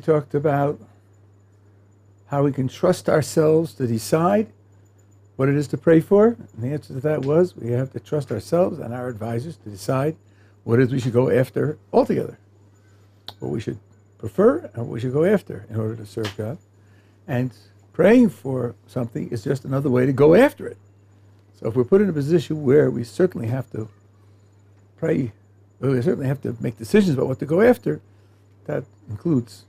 talked about how we can trust ourselves to decide what it is to pray for. And the answer to that was we have to trust ourselves and our advisors to decide what it is we should go after altogether, what we should prefer and what we should go after in order to serve God. And praying for something is just another way to go after it. So if we're put in a position where we certainly have to pray, we certainly have to make decisions about what to go after, that includes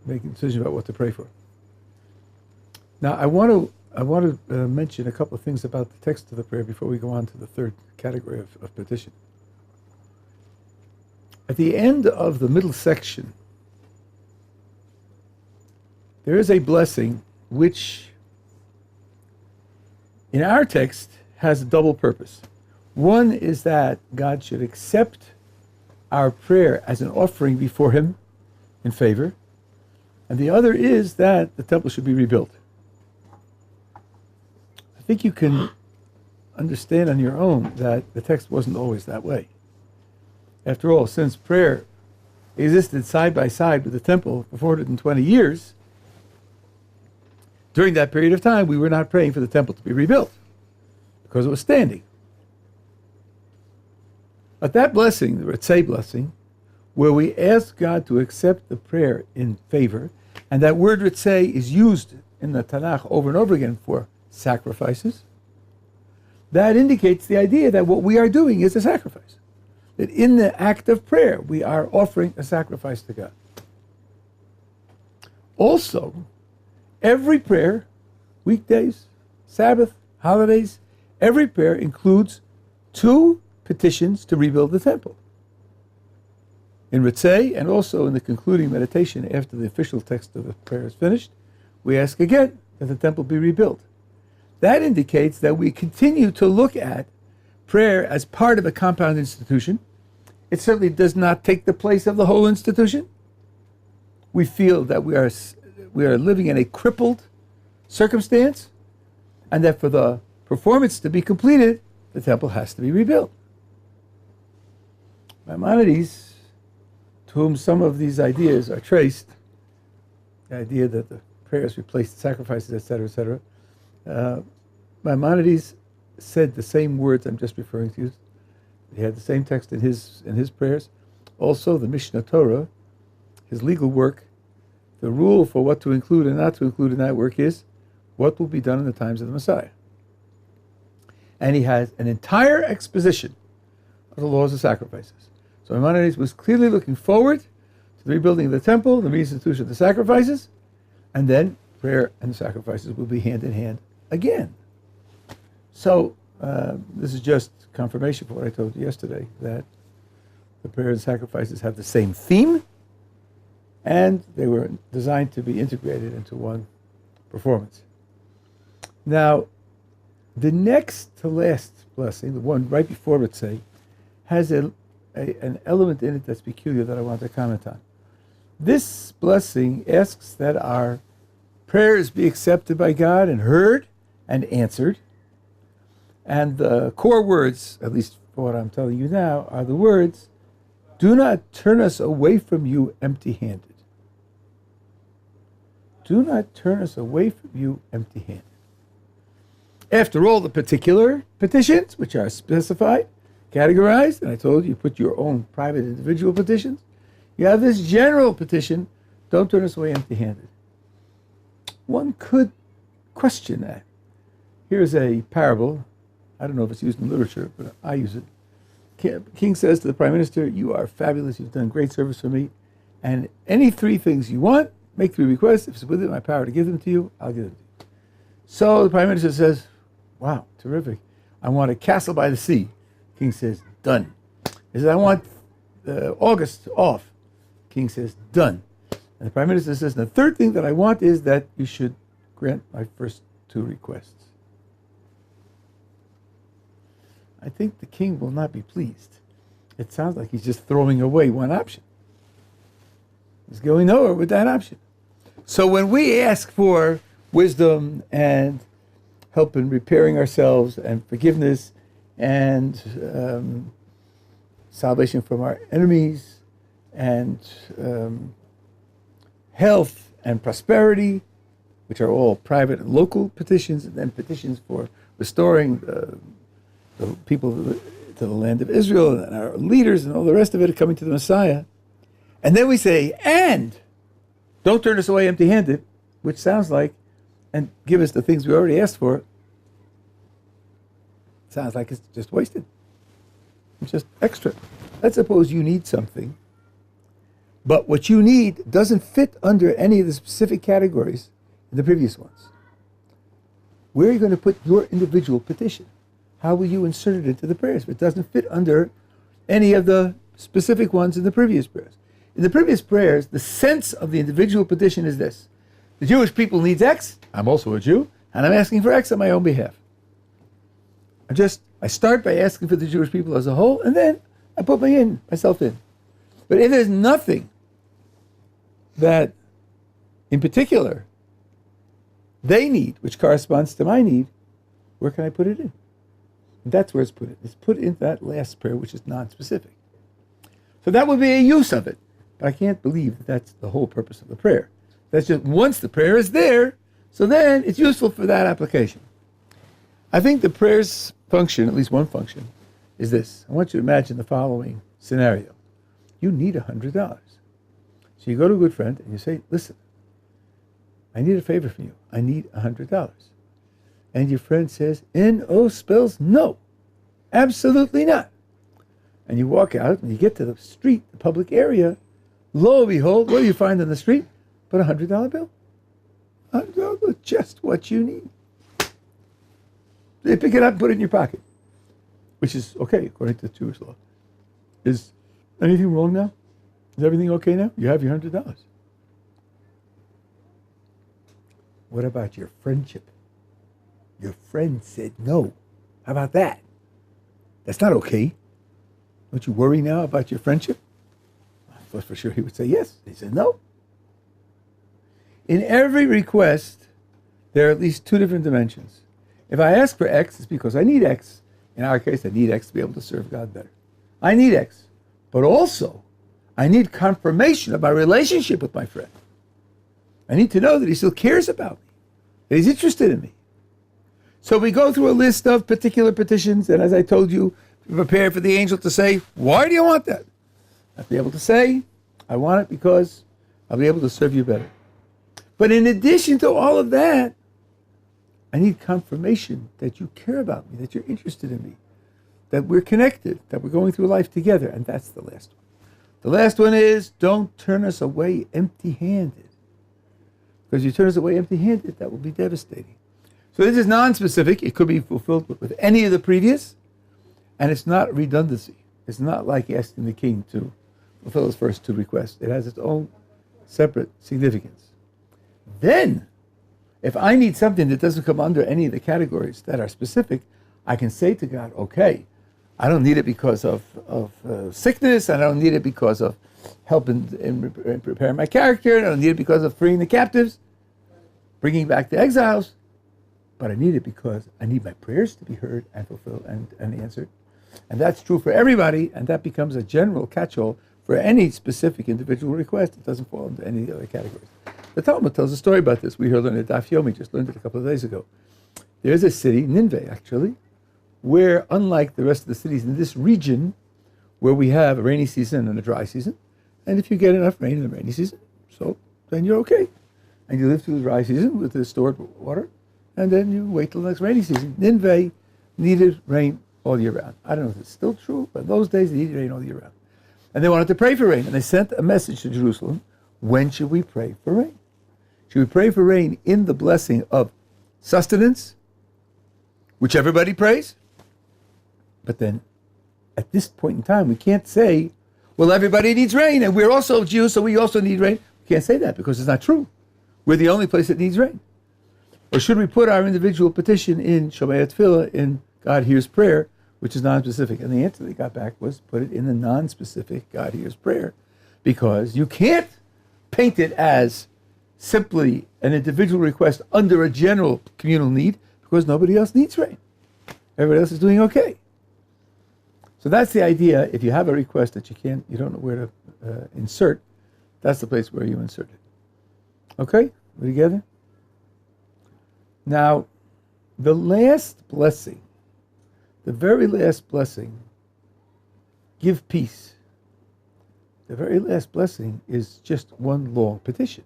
making decisions about what to pray for. Now, I want to mention a couple of things about the text of the prayer before we go on to the third category of petition. At the end of the middle section, there is a blessing which, in our text, has a double purpose. One is that God should accept our prayer as an offering before Him in favor, and the other is that the temple should be rebuilt. I think you can understand on your own that the text wasn't always that way. After all, since prayer existed side by side with the temple for 420 years, during that period of time, we were not praying for the temple to be rebuilt because it was standing. But that blessing, the Ritzei blessing, where we ask God to accept the prayer in favor, and that word Ritzei is used in the Tanakh over and over again for sacrifices, that indicates the idea that what we are doing is a sacrifice. That in the act of prayer, we are offering a sacrifice to God. Also, every prayer, weekdays, Sabbath, holidays, every prayer includes 2 petitions to rebuild the temple. In Ritzei, and also in the concluding meditation after the official text of the prayer is finished, we ask again that the temple be rebuilt. That indicates that we continue to look at prayer as part of a compound institution. It certainly does not take the place of the whole institution. We feel that we are living in a crippled circumstance, and that for the performance to be completed, the temple has to be rebuilt. Maimonides, to whom some of these ideas are traced, the idea that the prayers replace the sacrifices, etc., Maimonides said the same words I'm just referring to. He had the same text in his prayers. Also, the Mishnah Torah, his legal work, the rule for what to include and not to include in that work is what will be done in the times of the Messiah. And he has an entire exposition of the laws of sacrifices. So Maimonides was clearly looking forward to the rebuilding of the temple, the reinstitution of the sacrifices, and then prayer and the sacrifices will be hand in hand again. So this is just confirmation for what I told you yesterday, that the prayer and sacrifices have the same theme, and they were designed to be integrated into one performance. Now, the next to last blessing, the one right before Ritzei, has an element in it that's peculiar that I want to comment on. This blessing asks that our prayers be accepted by God and heard and answered. And the core words, at least for what I'm telling you now, are the words, "Do not turn us away from you empty-handed." Do not turn us away from you empty-handed. After all, the particular petitions, which are specified, categorized, and I told you, put your own private individual petitions. You have this general petition, don't turn us away empty-handed. One could question that. Here's a parable. I don't know if it's used in literature, but I use it. King says to the prime minister, "You are fabulous, you've done great service for me, and any 3 things you want, make 3 requests. If it's within my power to give them to you, I'll give them to you." So the prime minister says, "Wow, terrific. I want a castle by the sea." King says, "Done." He says, "I want August off." King says, "Done." And the prime minister says, "The 3rd thing that I want is that you should grant my first 2 requests." I think the king will not be pleased. It sounds like he's just throwing away one option. He's going nowhere with that option. So when we ask for wisdom and help in repairing ourselves and forgiveness and salvation from our enemies and health and prosperity, which are all private and local petitions, and then petitions for restoring the people to the land of Israel, and our leaders and all the rest of it are coming to the Messiah. And then we say, and don't turn us away empty-handed, which sounds like, and give us the things we already asked for. Sounds like it's just wasted. It's just extra. Let's suppose you need something, but what you need doesn't fit under any of the specific categories in the previous ones. Where are you going to put your individual petition? How will you insert it into the prayers if it doesn't fit under any of the specific ones in the previous prayers? In the previous prayers, the sense of the individual petition is this. The Jewish people needs X, I'm also a Jew, and I'm asking for X on my own behalf. I start by asking for the Jewish people as a whole, and then I put myself in. But if there's nothing that, in particular, they need, which corresponds to my need, where can I put it in? And that's where it's put in. It's put in that last prayer, which is non-specific. So that would be a use of it. But I can't believe that that's the whole purpose of the prayer. That's just once the prayer is there, so then it's useful for that application. I think the prayer's function, at least one function, is this. I want you to imagine the following scenario. You need $100. So you go to a good friend and you say, listen, I need a favor from you. I need $100. And your friend says, N-O spells no. Absolutely not. And you walk out and you get to the street, the public area. Lo and behold, what do you find on the street? But $100 bill. $100, just what you need. They pick it up and put it in your pocket, which is okay according to Jewish law. Is anything wrong now? Is everything okay now? You have your $100. What about your friendship? Your friend said no. How about that? That's not okay. Don't you worry now about your friendship? I thought for sure he would say yes. He said no. In every request, there are at least two different dimensions. If I ask for X, it's because I need X. In our case, I need X to be able to serve God better. I need X. But also, I need confirmation of my relationship with my friend. I need to know that he still cares about me, that he's interested in me. So we go through a list of particular petitions, and as I told you, prepare for the angel to say, why do you want that? I'll be able to say, I want it because I'll be able to serve you better. But in addition to all of that, I need confirmation that you care about me, that you're interested in me, that we're connected, that we're going through life together. And that's the last one. The last one is, don't turn us away empty-handed. Because you turn us away empty-handed, that will be devastating. So this is non-specific. It could be fulfilled with any of the previous. And it's not redundancy. It's not like asking the king to fulfill his first two requests. It has its own separate significance. Then, if I need something that doesn't come under any of the categories that are specific, I can say to God, okay, I don't need it because of sickness, and I don't need it because of help in preparing my character, and I don't need it because of freeing the captives, bringing back the exiles, but I need it because I need my prayers to be heard and fulfilled and answered. And that's true for everybody, and that becomes a general catch-all for any specific individual request. It doesn't fall into any other categories. The Talmud tells a story about this. We heard on the Daf Yomi, just learned it a couple of days ago. There's a city, Nineveh actually, where unlike the rest of the cities in this region, where we have a rainy season and a dry season, and if you get enough rain in the rainy season, so then you're okay. And you live through the dry season with the stored water, and then you wait till the next rainy season. Nineveh needed rain all year round. I don't know if it's still true, but in those days they needed rain all year round. And they wanted to pray for rain, and they sent a message to Jerusalem. When should we pray for rain? Should we pray for rain in the blessing of sustenance, which everybody prays? But then, at this point in time, we can't say, well, everybody needs rain, and we're also Jews, so we also need rain. We can't say that because it's not true. We're the only place that needs rain. Or should we put our individual petition in Shomei Tefillah, in God hears prayer, which is non-specific? And the answer they got back was put it in the non-specific God hears prayer, because you can't paint it as simply an individual request under a general communal need, because nobody else needs rain. Everybody else is doing okay. So that's the idea. If you have a request that you don't know where to insert, that's the place where you insert it. Okay, we together? Now, the last blessing, the very last blessing, give peace. The very last blessing is just one long petition.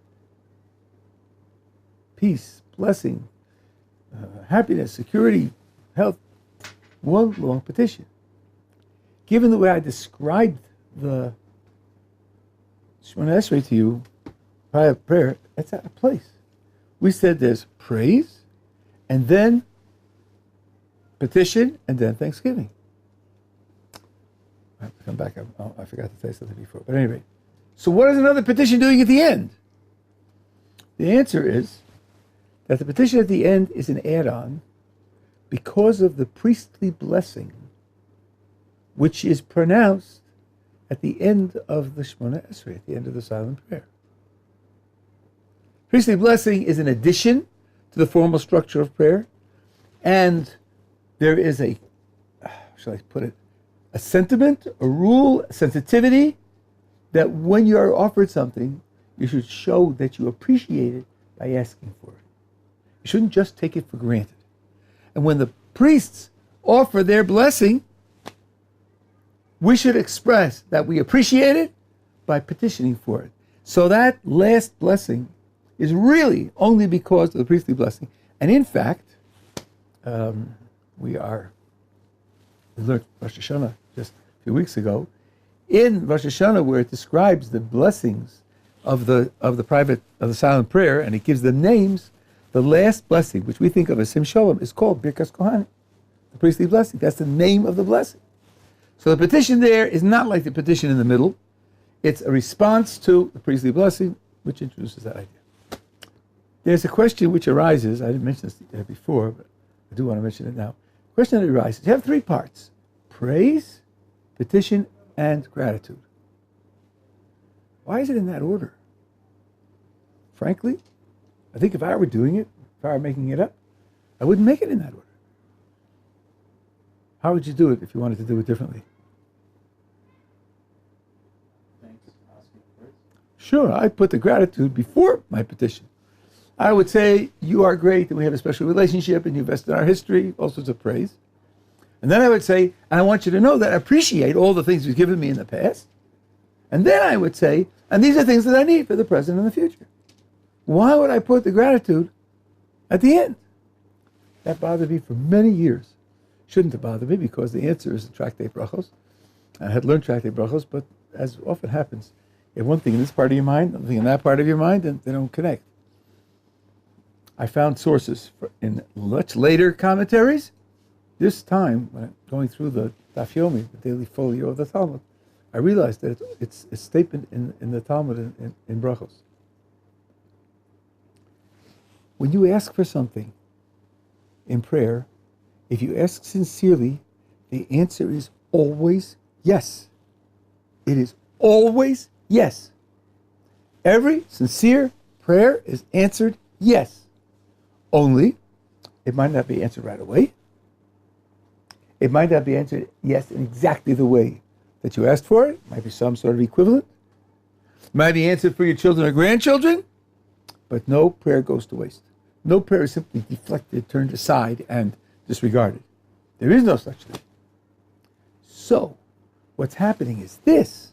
Peace, blessing, happiness, security, health, one long petition. Given the way I described the Shemona Esrei to you, prior prayer, that's out of place. We said there's praise, and then petition, and then thanksgiving. I have to come back. I forgot to say something before. But anyway, so what is another petition doing at the end? The answer is that the petition at the end is an add-on because of the priestly blessing which is pronounced at the end of the Shemona Esrei, at the end of the silent prayer. Priestly blessing is an addition to the formal structure of prayer, and there is a, shall I put it, a sentiment, a rule, a sensitivity that when you are offered something, you should show that you appreciate it by asking for it. You shouldn't just take it for granted. And when the priests offer their blessing, we should express that we appreciate it by petitioning for it. So that last blessing is really only because of the priestly blessing. And in fact, we learned Rosh Hashanah just a few weeks ago. In Rosh Hashanah, where it describes the blessings of the silent prayer, and it gives them names, the last blessing, which we think of as Sim Shalom, is called Birkas Kohanim, the priestly blessing. That's the name of the blessing. So the petition there is not like the petition in the middle. It's a response to the priestly blessing, which introduces that idea. There's a question which arises. I didn't mention this before, but I do want to mention it now. The question that arises, you have three parts: praise, petition, and gratitude. Why is it in that order? Frankly, I think if I were doing it, if I were making it up, I wouldn't make it in that order. How would you do it if you wanted to do it differently? Sure, I'd put the gratitude before my petition. I would say, you are great, and we have a special relationship, and you invest in our history, all sorts of praise. And then I would say, and I want you to know that I appreciate all the things you've given me in the past. And then I would say, and these are things that I need for the present and the future. Why would I put the gratitude at the end? That bothered me for many years. Shouldn't have bothered me, because the answer is the Tractate Brachos. I had learned Tractate Brachos, but as often happens, you have one thing in this part of your mind, another thing in that part of your mind, and they don't connect. I found sources in much later commentaries. This time, when I'm going through the Daf Yomi, the daily folio of the Talmud, I realized that it's a statement in the Talmud in Brachos. When you ask for something in prayer, if you ask sincerely, the answer is always yes. It is always yes. Every sincere prayer is answered yes. Only, it might not be answered right away. It might not be answered yes in exactly the way that you asked for it. It might be some sort of equivalent. It might be answered for your children or grandchildren. But no prayer goes to waste. No prayer is simply deflected, turned aside, and disregarded. There is no such thing. So, what's happening is this.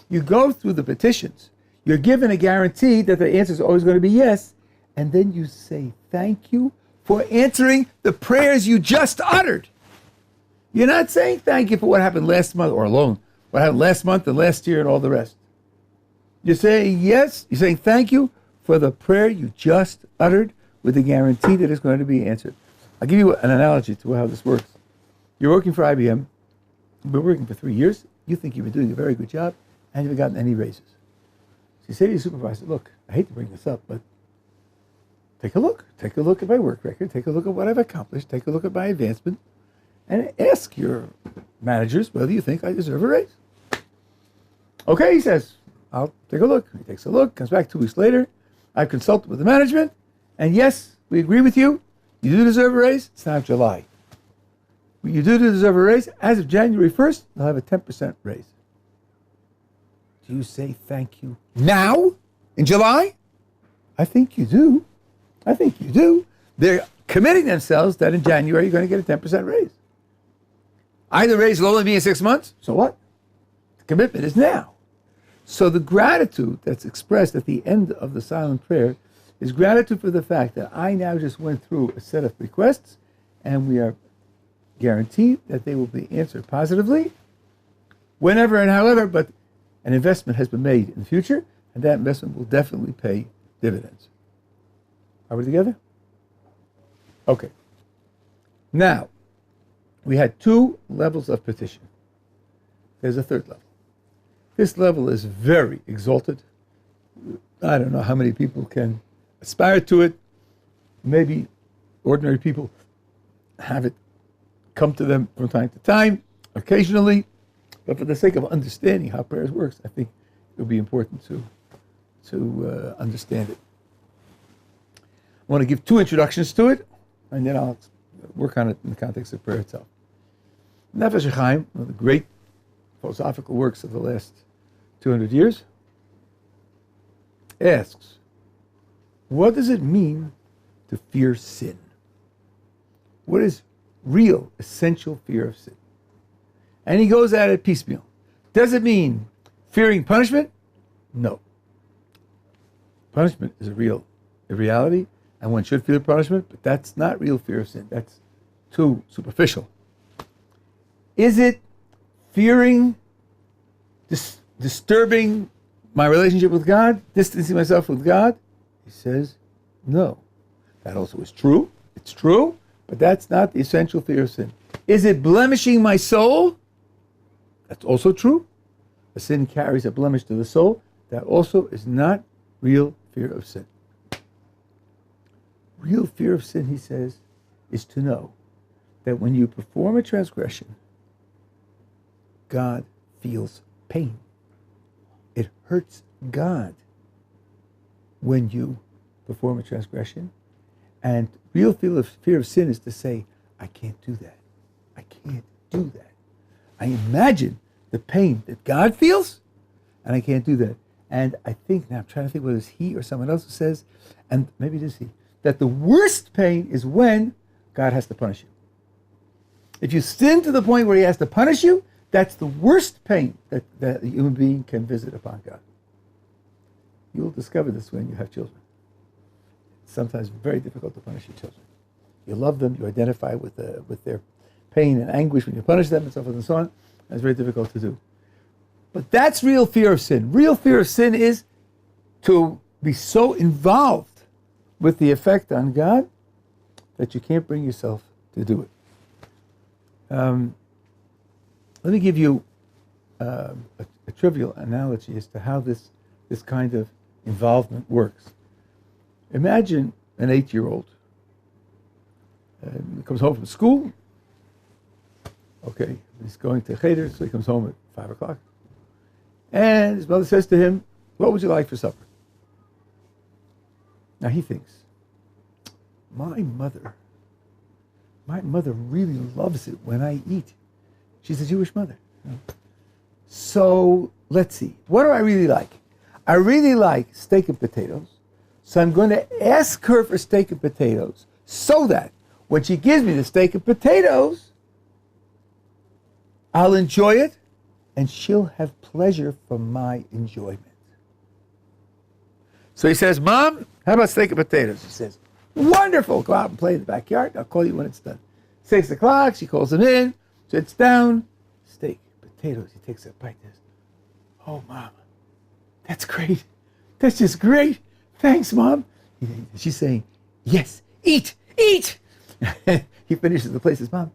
You go through the petitions. You're given a guarantee that the answer is always going to be yes. And then you say thank you for answering the prayers you just uttered. You're not saying thank you for what happened last month, or alone, what happened last month and last year and all the rest. You're saying yes, you're saying thank you for the prayer you just uttered with the guarantee that it's going to be answered. I'll give you an analogy to how this works. You're working for IBM. You've been working for 3 years. You think you've been doing a very good job, and you haven't gotten any raises. So you say to your supervisor, look, I hate to bring this up, but take a look. Take a look at my work record. Take a look at what I've accomplished. Take a look at my advancement. And ask your managers whether you think I deserve a raise. Okay, he says, I'll take a look. He takes a look, comes back 2 weeks later. I've consulted with the management, and yes, we agree with you. You do deserve a raise. It's now July. You do deserve a raise. As of January 1st, you'll have a 10% raise. Do you say thank you now, in July? I think you do. I think you do. They're committing themselves that in January you're going to get a 10% raise. Either raise will only be in 6 months, so what? The commitment is now. So the gratitude that's expressed at the end of the silent prayer is gratitude for the fact that I now just went through a set of requests and we are guaranteed that they will be answered positively whenever and however, but an investment has been made in the future, and that investment will definitely pay dividends. Are we together? Okay. Now, we had 2 levels of petition. There's a 3rd level. This level is very exalted. I don't know how many people can aspire to it. Maybe ordinary people have it come to them from time to time, occasionally. But for the sake of understanding how prayers works, I think it would be important to understand it. I want to give 2 introductions to it, and then I'll work on it in the context of prayer itself. Nefesh HaChaim, one of the great philosophical works of the last 200 years, asks, what does it mean to fear sin? What is real, essential fear of sin? And he goes at it piecemeal. Does it mean fearing punishment? No. Punishment is a reality, and one should fear punishment, but that's not real fear of sin. That's too superficial. Is it fearing, disturbing my relationship with God, distancing myself with God? He says, no. That also is true. It's true, but that's not the essential fear of sin. Is it blemishing my soul? That's also true. A sin carries a blemish to the soul. That also is not real fear of sin. Real fear of sin, he says, is to know that when you perform a transgression, God feels pain. It hurts God when you perform a transgression. And real fear of sin is to say, I can't do that. I can't do that. I imagine the pain that God feels, and I can't do that. And I think, now I'm trying to think whether it's he or someone else who says, and maybe it is he, that the worst pain is when God has to punish you. If you sin to the point where he has to punish you, that's the worst pain that a human being can visit upon God. You will discover this when you have children. It's sometimes very difficult to punish your children. You love them, you identify with their pain and anguish when you punish them and so forth and so on. That's very difficult to do. But that's real fear of sin. Real fear of sin is to be so involved with the effect on God that you can't bring yourself to do it. Let me give you a trivial analogy as to how this kind of involvement works. Imagine an 8-year-old. He comes home from school. Okay, he's going to Cheder, so he comes home at 5 o'clock. And his mother says to him, what would you like for supper? Now he thinks, my mother really loves it when I eat. She's a Jewish mother. So let's see. What do I really like? I really like steak and potatoes. So I'm going to ask her for steak and potatoes so that when she gives me the steak and potatoes, I'll enjoy it and she'll have pleasure from my enjoyment. So he says, Mom, how about steak and potatoes? She says, wonderful. Go out and play in the backyard. I'll call you when it's done. 6 o'clock, she calls him in, sits down, steak, potatoes. He takes a bite. Says, oh, Mom, that's great. That's just great. Thanks, Mom. She's saying, yes, eat. He finishes the plate, says, Mom,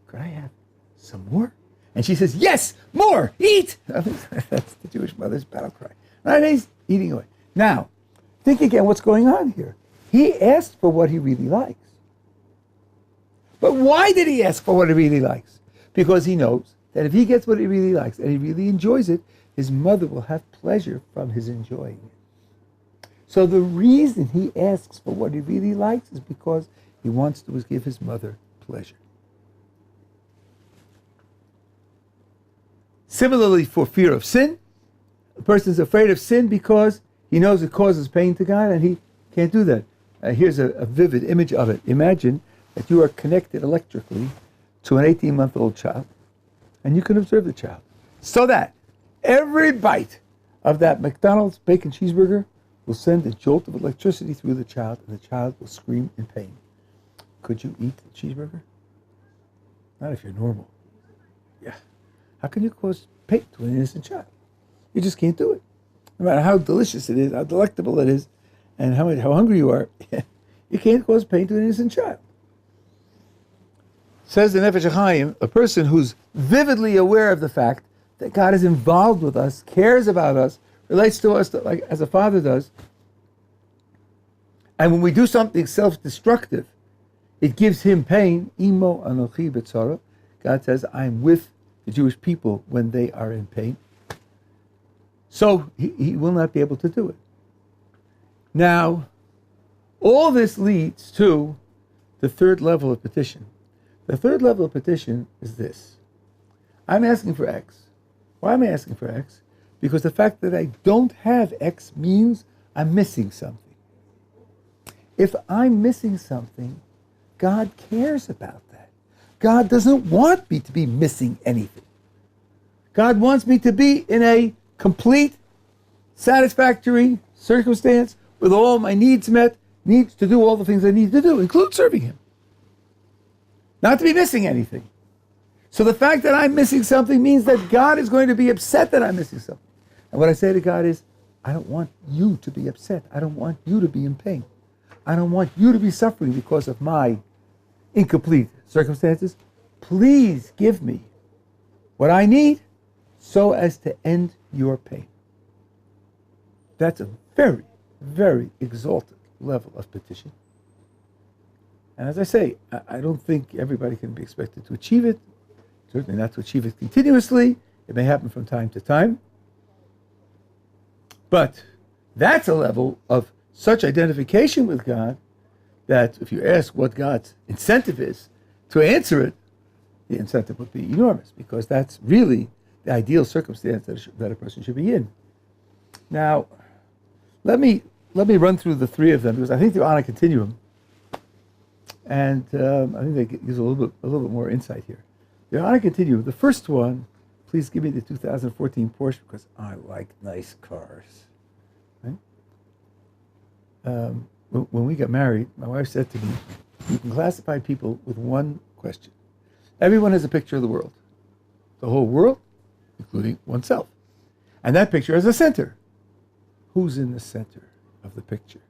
could I have some more? And she says, yes, more, eat. That's the Jewish mother's battle cry. Right? He's eating away. Now, think again what's going on here. He asked for what he really likes. But why did he ask for what he really likes? Because he knows that if he gets what he really likes and he really enjoys it, his mother will have pleasure from his enjoying it. So the reason he asks for what he really likes is because he wants to give his mother pleasure. Similarly, for fear of sin, a person is afraid of sin because he knows it causes pain to God and he Can't do that. Here's a vivid image of it. Imagine that you are connected electrically to an 18-month-old child, and you can observe the child, so that every bite of that McDonald's bacon cheeseburger will send a jolt of electricity through the child, and the child will scream in pain. Could you eat the cheeseburger? Not if you're normal. Yeah. How can you cause pain to an innocent child? You just can't do it. No matter how delicious it is, how delectable it is, and how hungry you are, you can't cause pain to an innocent child. Says the Nefesh HaChaim, a person who's vividly aware of the fact that God is involved with us, cares about us, relates to us like as a father does, and when we do something self-destructive, it gives him pain. Imo anochi betzara. God says, I'm with the Jewish people when they are in pain. So he will not be able to do it. Now, all this leads to the third level of petition. The third level of petition is this. I'm asking for X. Why am I asking for X? Because the fact that I don't have X means I'm missing something. If I'm missing something, God cares about that. God doesn't want me to be missing anything. God wants me to be in a complete, satisfactory circumstance with all my needs met, needs to do all the things I need to do, include serving Him. Not to be missing anything. So the fact that I'm missing something means that God is going to be upset that I'm missing something. And what I say to God is, I don't want you to be upset. I don't want you to be in pain. I don't want you to be suffering because of my incomplete circumstances. Please give me what I need so as to end your pain. That's a very, very exalted level of petition. And as I say, I don't think everybody can be expected to achieve it. Certainly not to achieve it continuously. It may happen from time to time. But that's a level of such identification with God that if you ask what God's incentive is to answer it, the incentive would be enormous, because that's really the ideal circumstance that a person should be in. Now, let me run through the three of them, because I think they're on a continuum, and I think they gives a little bit more insight here. They're on a continuum. The first one, please give me the 2014 Porsche, because I like nice cars. Right? When we got married, my wife said to me, you can classify people with one question. Everyone has a picture of the world. The whole world, including oneself. And that picture has a center. Who's in the center of the picture?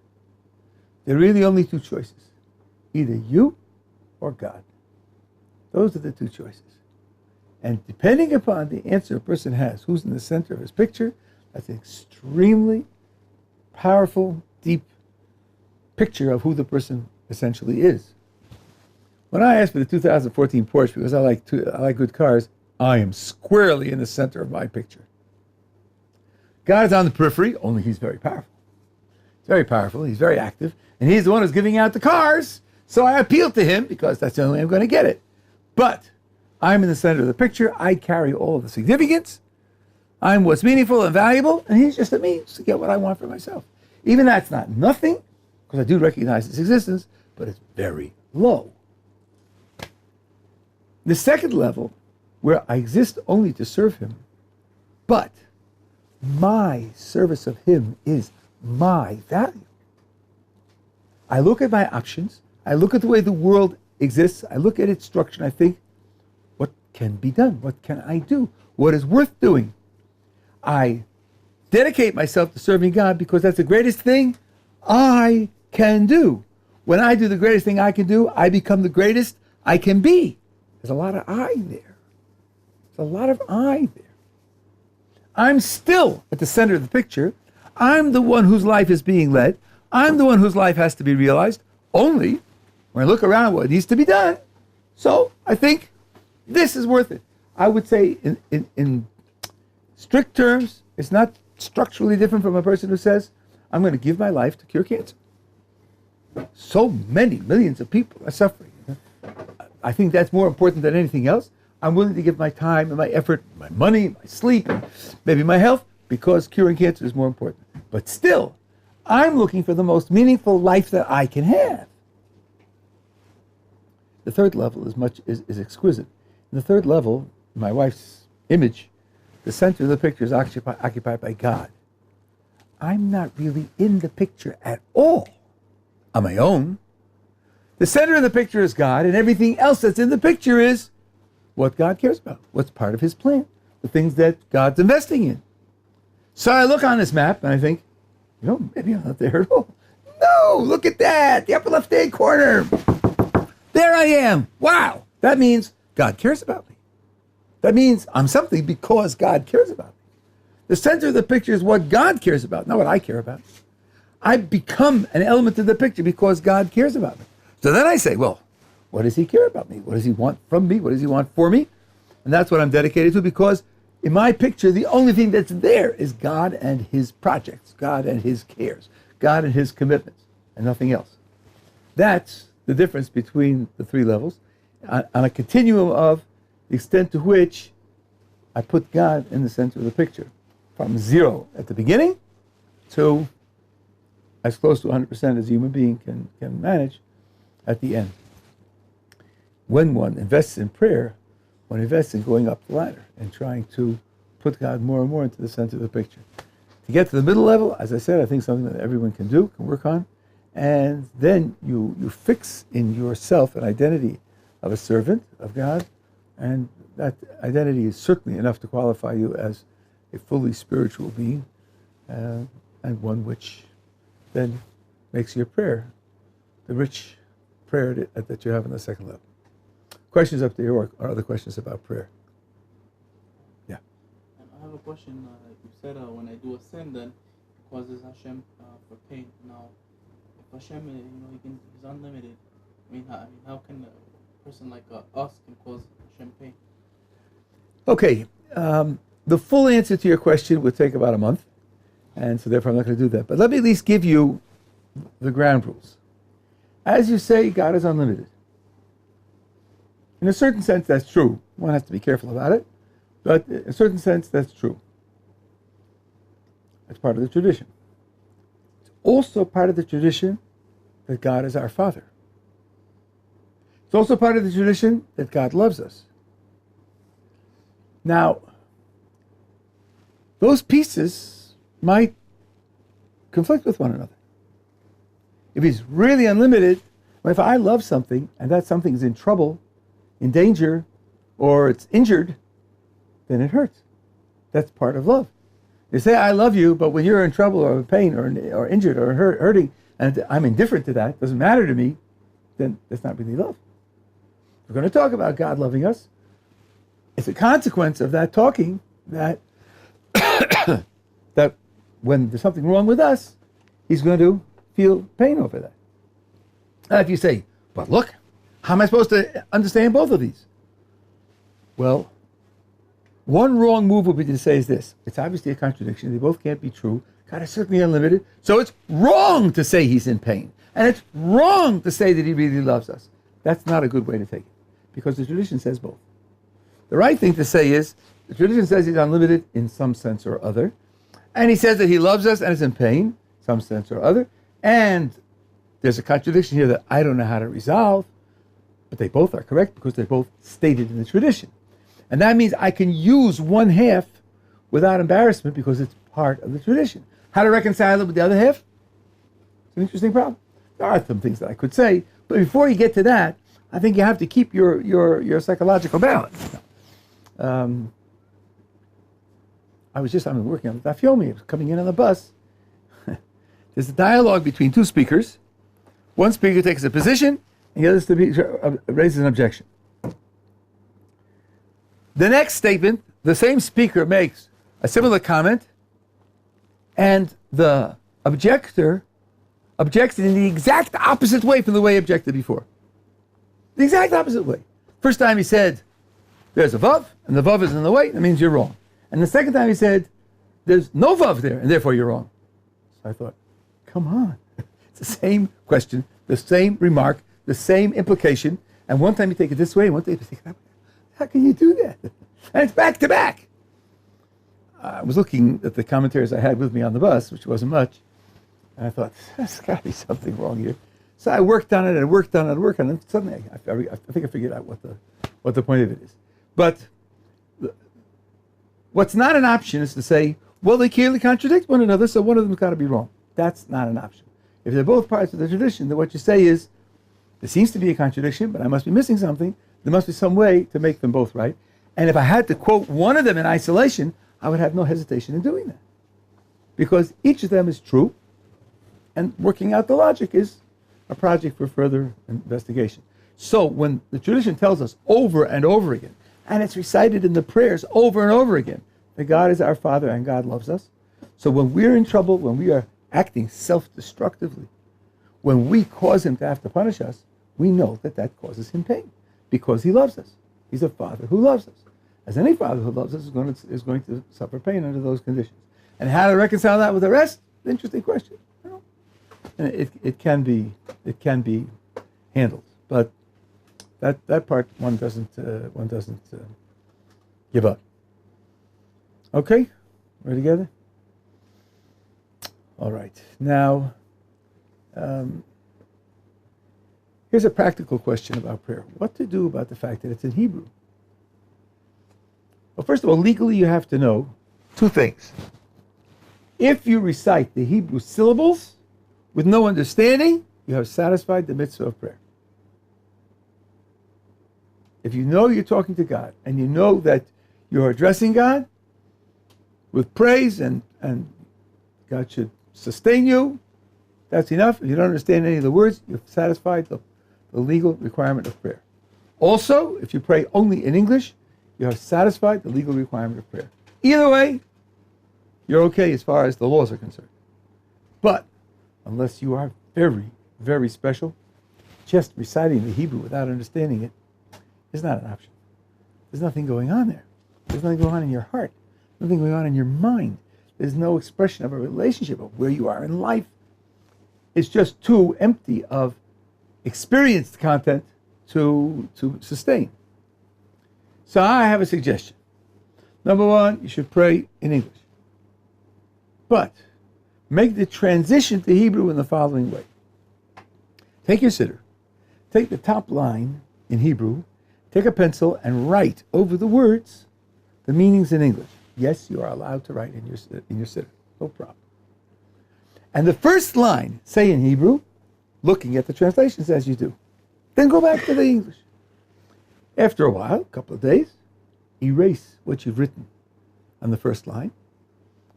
There are really only two choices. Either you or God. Those are the two choices. And depending upon the answer a person has, who's in the center of his picture, that's an extremely powerful, deep picture of who the person essentially is. When I asked for the 2014 Porsche, because I like good cars, I am squarely in the center of my picture. God is on the periphery, only He's very powerful. He's very powerful, He's very active, and He's the one who's giving out the cars, so I appeal to Him because that's the only way I'm going to get it. But I'm in the center of the picture, I carry all of the significance, I'm what's meaningful and valuable, and He's just a means to get what I want for myself. Even that's not nothing, because I do recognize its existence, but it's very low. The second level, where I exist only to serve Him, but my service of Him is my value. I look at my options, I look at the way the world exists, I look at its structure, and I think, what can be done? What can I do? What is worth doing? I dedicate myself to serving God because that's the greatest thing I can do. When I do the greatest thing I can do, I become the greatest I can be. There's a lot of I there. There's a lot of I there. I'm still at the center of the picture. I'm the one whose life is being led. I'm the one whose life has to be realized. Only when I look around what needs to be done. So I think this is worth it. I would say in strict terms, it's not structurally different from a person who says, I'm going to give my life to cure cancer. So many millions of people are suffering. I think that's more important than anything else. I'm willing to give my time and my effort, my money, my sleep, and maybe my health, because curing cancer is more important. But still, I'm looking for the most meaningful life that I can have. The third level is exquisite. In the third level, my wife's image, the center of the picture is occupied by God. I'm not really in the picture at all on my own. The center of the picture is God, and everything else that's in the picture is what God cares about, what's part of his plan, the things that God's investing in. So I look on this map and I think, maybe I'm not there at all. No, look at that, the upper left-hand corner. There I am. Wow. That means God cares about me. That means I'm something because God cares about me. The center of the picture is what God cares about, not what I care about. I become an element of the picture because God cares about me. So then I say, well, what does he care about me? What does he want from me? What does he want for me? And that's what I'm dedicated to, because in my picture, the only thing that's there is God and his projects, God and his cares, God and his commitments, and nothing else. That's the difference between the three levels on a continuum of the extent to which I put God in the center of the picture, from 0 at the beginning to as close to 100% as a human being can manage at the end. When one invests in prayer, one invests in going up the ladder and trying to put God more and more into the center of the picture. To get to the middle level, as I said, I think something that everyone can do, can work on. And then you fix in yourself an identity of a servant of God, and that identity is certainly enough to qualify you as a fully spiritual being, and one which then makes your prayer the rich prayer that you have on the second level. Questions up there, or other questions about prayer? Yeah. I have a question. You said when I do a sin, then it causes Hashem for pain. Now, Hashem, he's unlimited. How can a person like us can cause Hashem pain? Okay, the full answer to your question would take about a month, and so therefore I'm not going to do that. But let me at least give you the ground rules. As you say, God is unlimited. In a certain sense, that's true. One has to be careful about it, but in a certain sense, that's true. That's part of the tradition. Also part of the tradition that God is our Father. It's also part of the tradition that God loves us. Now, those pieces might conflict with one another. If he's really unlimited, if I love something and that something is in trouble, in danger, or it's injured, then it hurts. That's part of love. You say, I love you, but when you're in trouble or in pain or injured or hurting, and I'm indifferent to that, doesn't matter to me, then that's not really love. We're going to talk about God loving us. It's a consequence of that talking that that when there's something wrong with us, he's going to feel pain over that. Now if you say, but look, how am I supposed to understand both of these? Well, one wrong move would be to say is this. It's obviously a contradiction. They both can't be true. God is certainly unlimited. So it's wrong to say he's in pain. And it's wrong to say that he really loves us. That's not a good way to take it, because the tradition says both. The right thing to say is, the tradition says he's unlimited in some sense or other. And he says that he loves us and is in pain, some sense or other. And there's a contradiction here that I don't know how to resolve, but they both are correct because they're both stated in the tradition. And that means I can use one half without embarrassment because it's part of the tradition. How to reconcile it with the other half? It's an interesting problem. There are some things that I could say, but before you get to that, I think you have to keep your psychological balance. I'm working on the Daf Yomi. I was coming in on the bus. There's a dialogue between two speakers. One speaker takes a position, and the other speaker raises an objection. The next statement, the same speaker makes a similar comment, and the objector objects in the exact opposite way from the way he objected before. The exact opposite way. First time he said, there's a vav, and the vav is in the way, that means you're wrong. And the second time he said, there's no vav there, and therefore you're wrong. So I thought, come on. It's the same question, the same remark, the same implication, and one time you take it this way, and one time you take it that way. How can you do that? And it's back to back. I was looking at the commentaries I had with me on the bus, which wasn't much, And I thought, there's got to be something wrong here. So I worked on it and worked on it and worked on it. And suddenly, I think I figured out what the point of it is. But what's not an option is to say, well, they clearly contradict one another, so one of them's got to be wrong. That's not an option. If they're both parts of the tradition, then what you say is, there seems to be a contradiction, but I must be missing something. There must be some way to make them both right. And if I had to quote one of them in isolation, I would have no hesitation in doing that. Because each of them is true, and working out the logic is a project for further investigation. So when the tradition tells us over and over again, and it's recited in the prayers over and over again, that God is our Father and God loves us. So when we're in trouble, when we are acting self-destructively, when we cause him to have to punish us, we know that that causes him pain because he loves us. He's a Father who loves us. As any father who loves us is going to suffer pain under those conditions. And how to reconcile that with the rest? Interesting question. And it can be handled, but that part one doesn't give up. Okay, we're together. All right. Now, here's a practical question about prayer: what to do about the fact that it's in Hebrew? Well, first of all, legally you have to know two things. If you recite the Hebrew syllables with no understanding, you have satisfied the mitzvah of prayer. If you know you're talking to God and you know that you're addressing God with praise and God should sustain you, that's enough. If you don't understand any of the words, you've satisfied the legal requirement of prayer. Also, if you pray only in English, you have satisfied the legal requirement of prayer. Either way, you're okay as far as the laws are concerned. But unless you are very, very special, just reciting the Hebrew without understanding it is not an option. There's nothing going on there. There's nothing going on in your heart. Nothing going on in your mind. There's no expression of a relationship of where you are in life. It's just too empty of experienced content to sustain. So I have a suggestion. Number one, you should pray in English. But make the transition to Hebrew in the following way. Take your siddur, take the top line in Hebrew, take a pencil and write over the words the meanings in English. Yes, you are allowed to write in your siddur, no problem. And the first line, say in Hebrew, looking at the translations as you do. Then go back to the English. After a while, a couple of days, erase what you've written on the first line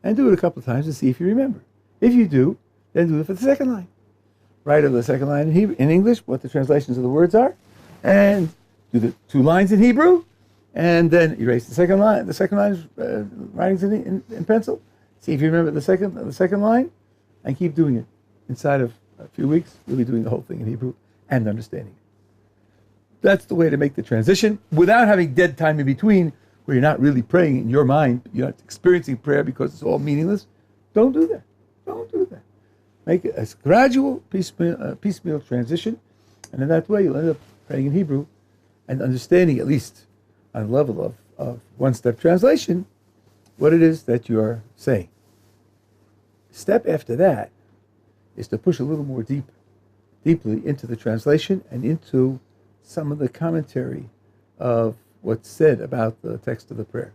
and do it a couple of times to see if you remember. If you do, then do it for the second line. Write over the second line in English what the translations of the words are, and do the two lines in Hebrew, and then erase the second line. The second line's writings in pencil. See if you remember the second line, and keep doing it. Inside of a few weeks, you'll be doing the whole thing in Hebrew and understanding it. That's the way to make the transition without having dead time in between, where you're not really praying in your mind. You're not experiencing prayer because it's all meaningless. Don't do that. Don't do that. Make it a gradual, piecemeal transition, and in that way you'll end up praying in Hebrew and understanding, at least on the level of one-step translation, what it is that you're saying. Step after that is to push a little more deeply into the translation and into some of the commentary of what's said about the text of the prayer.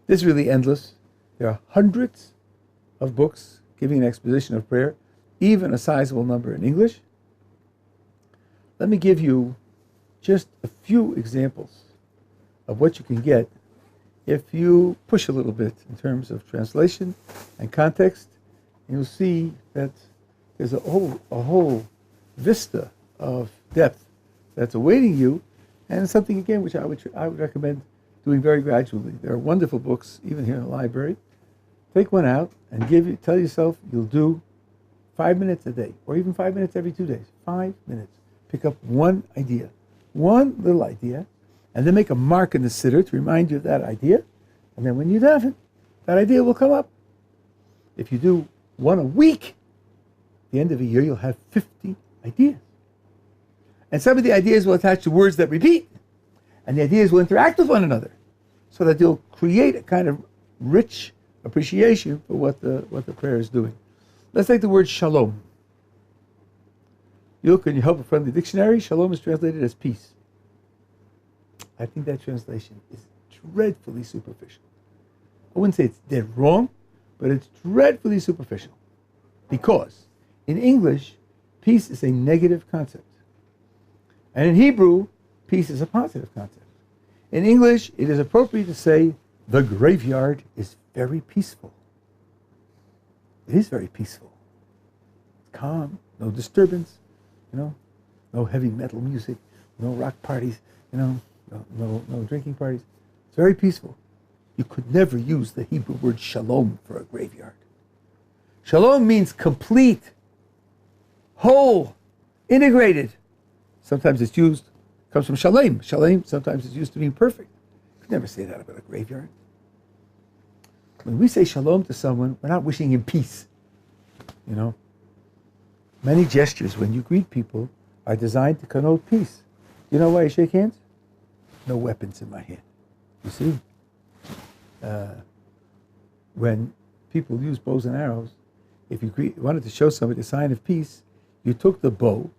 This is really endless. There are hundreds of books giving an exposition of prayer, even a sizable number in English. Let me give you just a few examples of what you can get if you push a little bit in terms of translation and context. You'll see that there's a whole vista of depth that's awaiting you, and it's something, again, which I would recommend doing very gradually. There are wonderful books, even here in the library. Take one out and tell yourself you'll do 5 minutes a day, or even 5 minutes every 2 days. 5 minutes. Pick up one idea, one little idea, and then make a mark in the siddur to remind you of that idea. And then when you have it, that idea will come up. If you do one a week, at the end of a year, you'll have 50 ideas. And some of the ideas will attach to words that repeat, and the ideas will interact with one another, so that you'll create a kind of rich appreciation for what the prayer is doing. Let's take the word shalom. You look in your Help a Friendly Dictionary, shalom is translated as peace. I think that translation is dreadfully superficial. I wouldn't say it's dead wrong, but it's dreadfully superficial. Because in English, peace is a negative concept. And in Hebrew, peace is a positive concept. In English, it is appropriate to say, the graveyard is very peaceful. It is very peaceful. It's calm, no disturbance, no heavy metal music, no rock parties, no drinking parties. It's very peaceful. You could never use the Hebrew word shalom for a graveyard. Shalom means complete, whole, integrated. Sometimes it's used, comes from shalem. Shalem sometimes it's used to mean perfect. You could never say that about a graveyard. When we say shalom to someone, we're not wishing him peace. Many gestures when you greet people are designed to connote peace. You know why I shake hands? No weapons in my hand. You see? When people use bows and arrows, if you wanted to show somebody a sign of peace, you took the bow.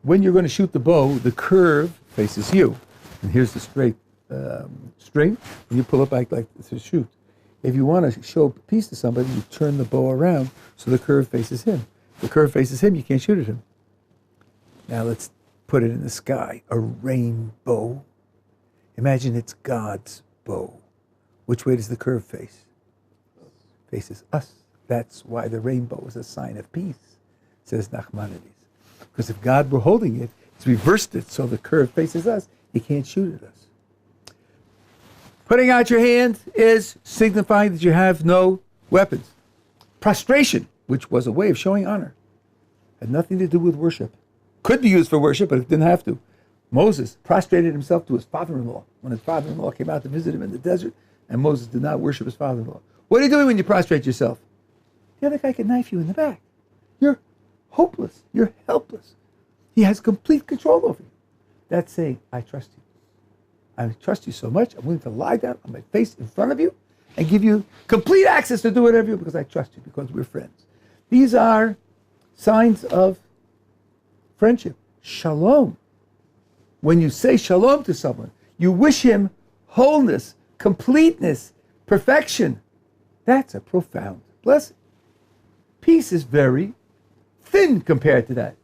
When you're going to shoot the bow, the curve faces you. And here's the straight string, and you pull it back like to shoot. If you want to show peace to somebody, you turn the bow around so the curve faces him. If the curve faces him, you can't shoot at him. Now let's put it in the sky. A rainbow. Imagine it's God's bow. Which way does the curve face? Faces us. That's why the rainbow is a sign of peace, says Nachmanides. Because if God were holding it, He's reversed it so the curve faces us. He can't shoot at us. Putting out your hand is signifying that you have no weapons. Prostration, which was a way of showing honor, had nothing to do with worship. Could be used for worship, but it didn't have to. Moses prostrated himself to his father-in-law when his father-in-law came out to visit him in the desert, and Moses did not worship his father-in-law. What are you doing when you prostrate yourself? The other guy can knife you in the back. You're hopeless. You're helpless. He has complete control over you. That's saying, I trust you. I trust you so much, I'm willing to lie down on my face in front of you and give you complete access to do whatever you because I trust you, because we're friends. These are signs of friendship. Shalom. When you say shalom to someone, you wish him wholeness, completeness, perfection. That's a profound blessing. Peace is very thin compared to that.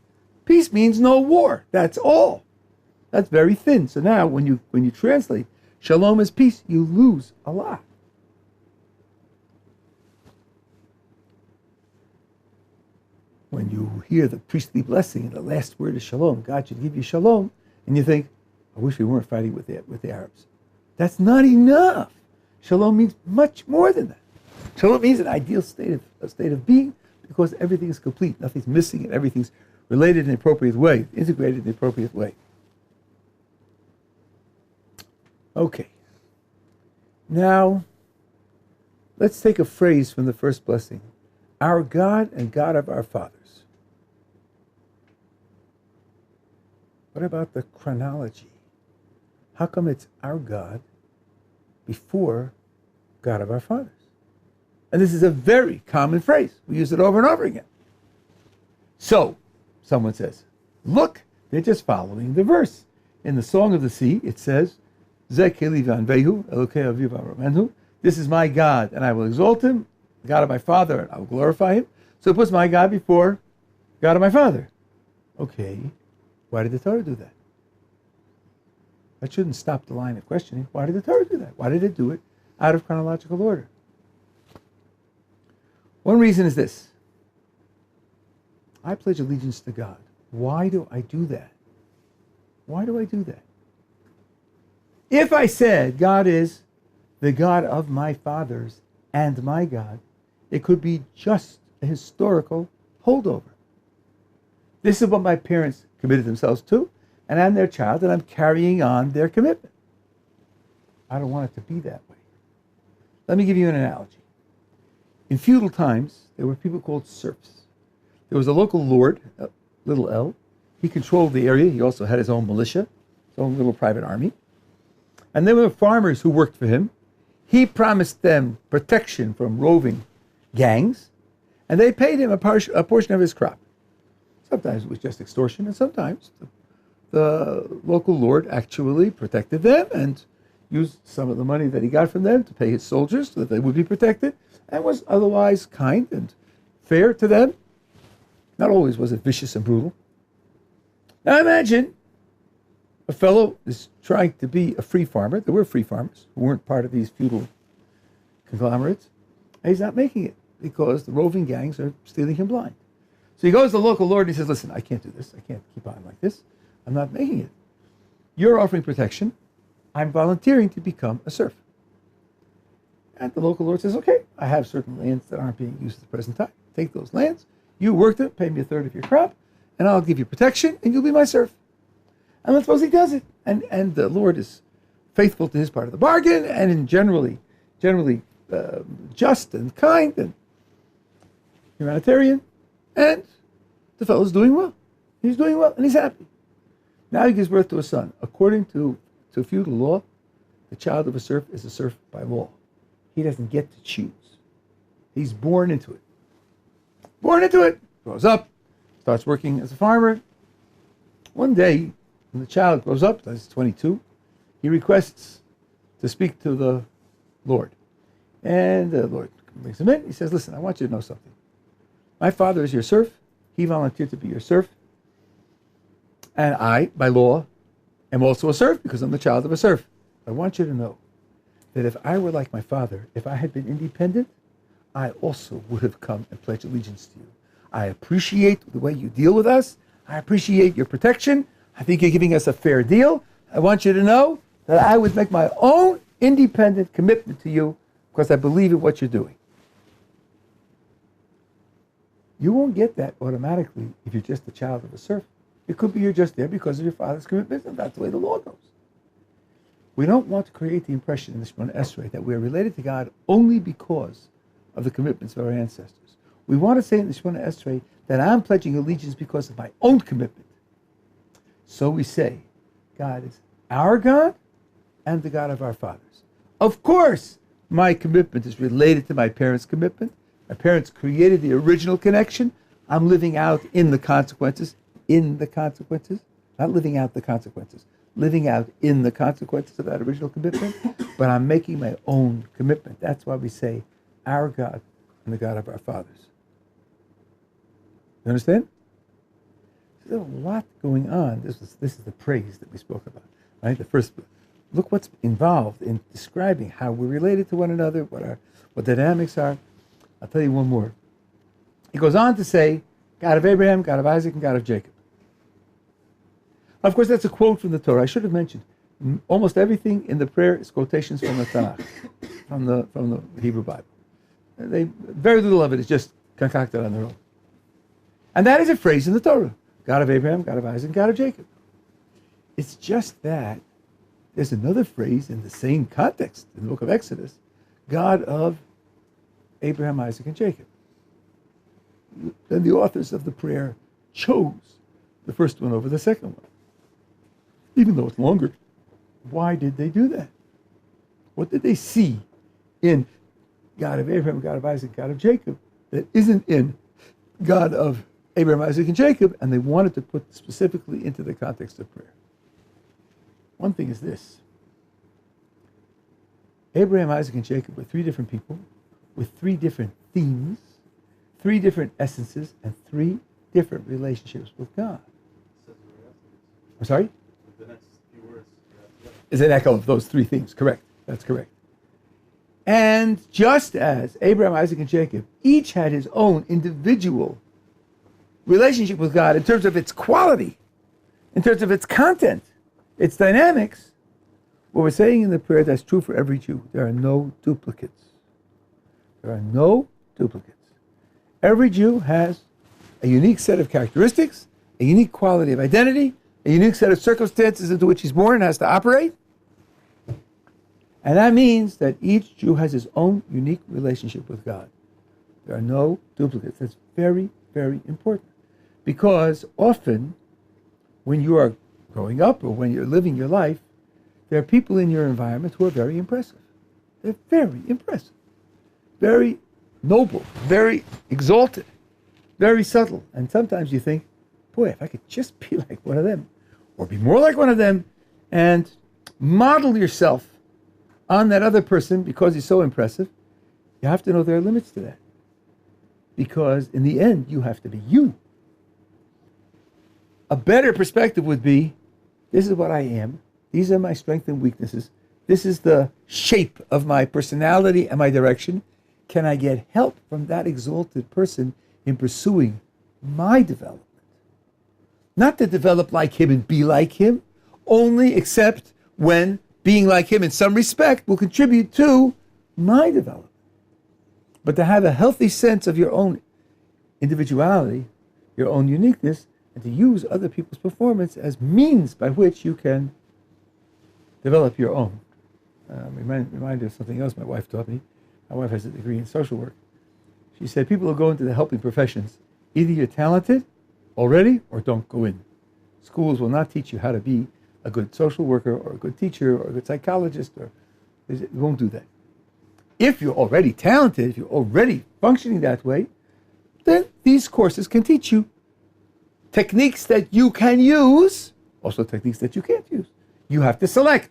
Peace means no war. That's all. That's very thin. So now when you translate shalom as peace, you lose a lot. When you hear the priestly blessing and the last word is shalom, God should give you shalom, and you think, I wish we weren't fighting with the Arabs. That's not enough. Shalom means much more than that. Shalom means an ideal state of being, because everything is complete, nothing's missing, and everything's related in the appropriate way, integrated in the appropriate way. Okay. Now, let's take a phrase from the first blessing. Our God and God of our fathers. What about the chronology? How come it's our God before God of our fathers? And this is a very common phrase. We use it over and over again. So, someone says, look, they're just following the verse. In the Song of the Sea, it says, this is my God, and I will exalt him, God of my father, and I will glorify him. So it puts my God before God of my father. Okay, why did the Torah do that? That shouldn't stop the line of questioning. Why did the Torah do that? Why did it do it out of chronological order? One reason is this. I pledge allegiance to God. Why do I do that? Why do I do that? If I said God is the God of my fathers and my God, it could be just a historical holdover. This is what my parents committed themselves to, and I'm their child, and I'm carrying on their commitment. I don't want it to be that way. Let me give you an analogy. In feudal times, there were people called serfs. There was a local lord, little L. He controlled the area. He also had his own militia, his own little private army. And there were farmers who worked for him. He promised them protection from roving gangs, And they paid him a portion of his crop. Sometimes it was just extortion, and sometimes the local lord actually protected them and used some of the money that he got from them to pay his soldiers so that they would be protected, and was otherwise kind and fair to them. Not always was it vicious and brutal. Now imagine a fellow is trying to be a free farmer. There were free farmers who weren't part of these feudal conglomerates. And he's not making it because the roving gangs are stealing him blind. So he goes to the local lord and he says, listen, I can't do this. I can't keep on like this. I'm not making it. You're offering protection. I'm volunteering to become a serf. And the local lord says, okay, I have certain lands that aren't being used at the present time. Take those lands. You work them, pay me a third of your crop, and I'll give you protection, and you'll be my serf. And let's suppose he does it. And the Lord is faithful to his part of the bargain, and generally just and kind and humanitarian. And the fellow's doing well. He's doing well, and he's happy. Now he gives birth to a son. According to feudal law, the child of a serf is a serf by law. He doesn't get to choose. He's born into it. Born into it. Grows up, starts working as a farmer. One day, when the child grows up, he's 22, he requests to speak to the Lord. And the Lord brings him in. He says, listen, I want you to know something. My father is your serf. He volunteered to be your serf. And I, by law, am also a serf because I'm the child of a serf. I want you to know that if I were like my father, if I had been independent, I also would have come and pledged allegiance to you. I appreciate the way you deal with us. I appreciate your protection. I think you're giving us a fair deal. I want you to know that I would make my own independent commitment to you because I believe in what you're doing. You won't get that automatically if you're just a child of a serf. It could be you're just there because of your father's commitment, and that's the way the law goes. We don't want to create the impression in the Shemona Esrei that we are related to God only because of the commitments of our ancestors. We want to say in the Shemona Esrei that I'm pledging allegiance because of my own commitment. So we say, God is our God and the God of our fathers. Of course, my commitment is related to my parents' commitment. My parents created the original connection. I'm living out in the consequences, not living out the consequences, living out in the consequences of that original commitment, but I'm making my own commitment. That's why we say, our God and the God of our fathers. You understand? There's a lot going on. This is the praise that we spoke about, right? The first, look what's involved in describing how we're related to one another, what the dynamics are. I'll tell you one more. He goes on to say, God of Abraham, God of Isaac, and God of Jacob. Of course, that's a quote from the Torah. I should have mentioned, almost everything in the prayer is quotations from the Tanakh, from the Hebrew Bible. Very little of it is just concocted on their own. And that is a phrase in the Torah. God of Abraham, God of Isaac, God of Jacob. It's just that there's another phrase in the same context in the book of Exodus. God of Abraham, Isaac, and Jacob. Then the authors of the prayer chose the first one over the second one. Even though it's longer. Why did they do that? What did they see in God of Abraham, God of Isaac, God of Jacob that isn't in God of Abraham, Isaac, and Jacob, and they wanted to put specifically into the context of prayer? One thing is this. Abraham, Isaac, and Jacob were three different people with three different themes, three different essences, and three different relationships with God. I'm sorry? The next few words. Is an echo of those three things. Correct. That's correct. And just as Abraham, Isaac, and Jacob each had his own individual relationship with God in terms of its quality, in terms of its content, its dynamics, what we're saying in the prayer, that's true for every Jew. There are no duplicates. There are no duplicates. Every Jew has a unique set of characteristics, a unique quality of identity, a unique set of circumstances into which he's born and has to operate. And that means that each Jew has his own unique relationship with God. There are no duplicates. That's very, very important. Because often, when you are growing up or when you're living your life, there are people in your environment who are very impressive. They're very impressive. Very noble, very exalted, very subtle. And sometimes you think, boy, if I could just be like one of them, or be more like one of them, and model yourself on that other person because he's so impressive, you have to know there are limits to that. Because in the end, you have to be you. A better perspective would be, this is what I am. These are my strengths and weaknesses. This is the shape of my personality and my direction. Can I get help from that exalted person in pursuing my development? Not to develop like him and be like him, only except when being like him in some respect will contribute to my development. But to have a healthy sense of your own individuality, your own uniqueness, and to use other people's performance as means by which you can develop your own. Reminded of something else my wife taught me. My wife has a degree in social work. She said, people who go into the helping professions, either you're talented already or don't go in. Schools will not teach you how to be a good social worker or a good teacher or a good psychologist, or it won't do that. If you're already talented, if you're already functioning that way, then these courses can teach you techniques that you can use, also techniques that you can't use. You have to select.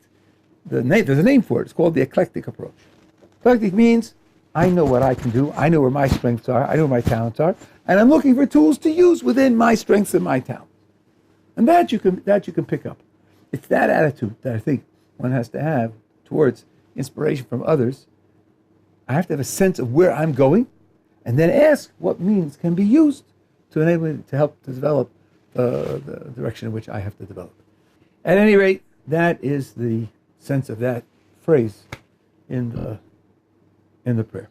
There's a name for it. It's called the Eclectic Approach. Eclectic means I know what I can do. I know where my strengths are. I know where my talents are. And I'm looking for tools to use within my strengths and my talents. And that you can pick up. It's that attitude that I think one has to have towards inspiration from others. I have to have a sense of where I'm going, and then ask what means can be used to enable me to help to develop the direction in which I have to develop. At any rate, that is the sense of that phrase in the prayer.